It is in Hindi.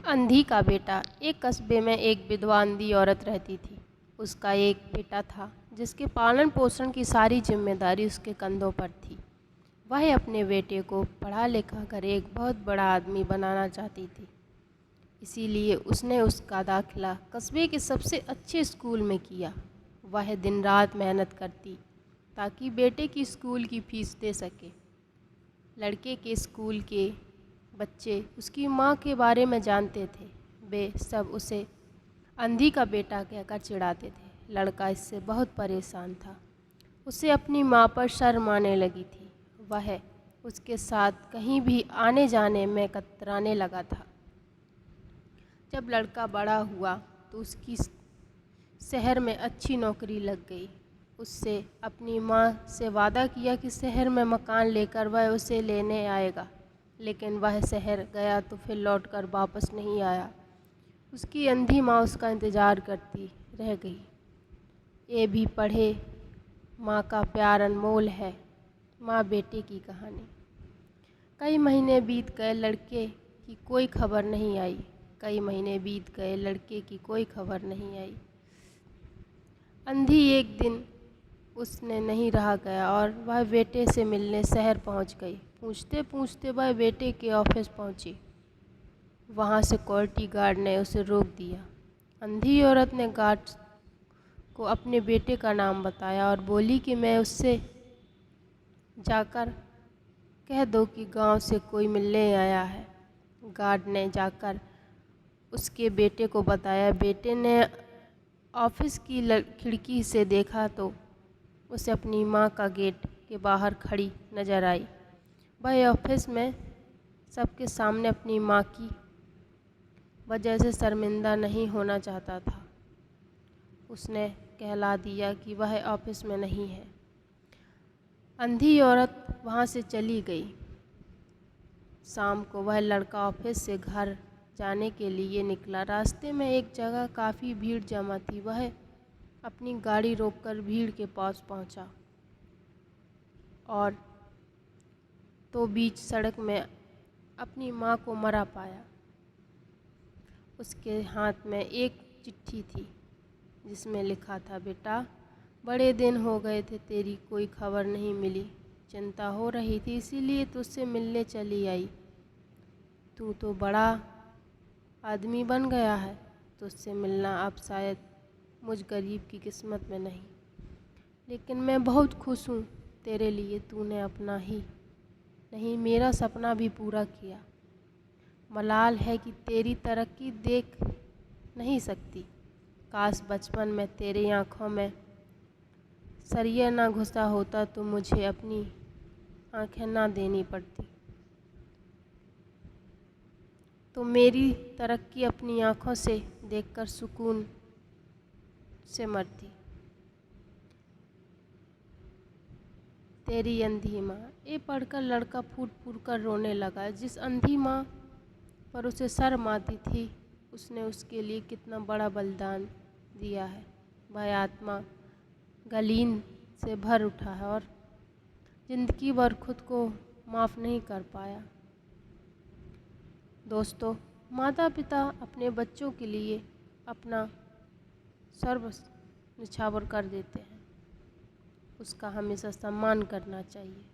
अंधी का बेटा। एक कस्बे में एक विधवा अंधी औरत रहती थी। उसका एक बेटा था जिसके पालन पोषण की सारी जिम्मेदारी उसके कंधों पर थी। वह अपने बेटे को पढ़ा लिखा कर एक बहुत बड़ा आदमी बनाना चाहती थी। इसीलिए उसने उसका दाखिला कस्बे के सबसे अच्छे स्कूल में किया। वह दिन रात मेहनत करती ताकि बेटे की स्कूल की फीस दे सके। लड़के के स्कूल के बच्चे उसकी माँ के बारे में जानते थे। वे सब उसे अंधी का बेटा कहकर चिढ़ाते थे। लड़का इससे बहुत परेशान था। उसे अपनी माँ पर शर्म आने लगी थी। वह उसके साथ कहीं भी आने जाने में कतराने लगा था। जब लड़का बड़ा हुआ तो उसकी शहर में अच्छी नौकरी लग गई। उससे अपनी माँ से वादा किया कि शहर में मकान लेकर वह उसे लेने आएगा, लेकिन वह शहर गया तो फिर लौटकर वापस नहीं आया। उसकी अंधी माँ उसका इंतज़ार करती रह गई। ये भी पढ़े, माँ का प्यार अनमोल है। माँ बेटे की कहानी। कई महीने बीत गए, लड़के की कोई खबर नहीं आई। कई महीने बीत गए, लड़के की कोई खबर नहीं आई। अंधी एक दिन उसने नहीं रहा गया और वह बेटे से मिलने शहर पहुंच गई। पूछते पूछते वह बेटे के ऑफिस पहुंची। वहां सिक्योरिटी गार्ड ने उसे रोक दिया। अंधी औरत ने गार्ड को अपने बेटे का नाम बताया और बोली कि मैं उससे जाकर कह दो कि गांव से कोई मिलने आया है। गार्ड ने जाकर उसके बेटे को बताया। बेटे ने ऑफिस की खिड़की से देखा तो उसे अपनी माँ का गेट के बाहर खड़ी नजर आई। वह ऑफिस में सबके सामने अपनी माँ की वजह से शर्मिंदा नहीं होना चाहता था। उसने कहला दिया कि वह ऑफिस में नहीं है। अंधी औरत वहाँ से चली गई। शाम को वह लड़का ऑफिस से घर जाने के लिए निकला। रास्ते में एक जगह काफ़ी भीड़ जमा थी। वह अपनी गाड़ी रोककर भीड़ के पास पहुंचा और तो बीच सड़क में अपनी माँ को मरा पाया। उसके हाथ में एक चिट्ठी थी जिसमें लिखा था, बेटा बड़े दिन हो गए थे, तेरी कोई खबर नहीं मिली। चिंता हो रही थी इसीलिए तुझसे मिलने चली आई। तू तो बड़ा आदमी बन गया है, तुझसे मिलना अब शायद मुझ गरीब की किस्मत में नहीं, लेकिन मैं बहुत खुश हूँ तेरे लिए। तूने अपना ही नहीं मेरा सपना भी पूरा किया। मलाल है कि तेरी तरक्की देख नहीं सकती। काश बचपन में तेरी आँखों में सरिया ना घुसा होता तो मुझे अपनी आँखें ना देनी पड़ती, तो मेरी तरक्की अपनी आँखों से देखकर सुकून से मरती। तेरी अंधी माँ। ये पढ़कर लड़का फूट फूट कर रोने लगा। जिस अंधी माँ पर उसे शर्म आती थी, उसने उसके लिए कितना बड़ा बलिदान दिया है। वह आत्मा गलीन से भर उठा है और ज़िंदगी भर खुद को माफ़ नहीं कर पाया। दोस्तों, माता पिता अपने बच्चों के लिए अपना सर्व निछावर कर देते हैं। उसका हमेशा सम्मान करना चाहिए।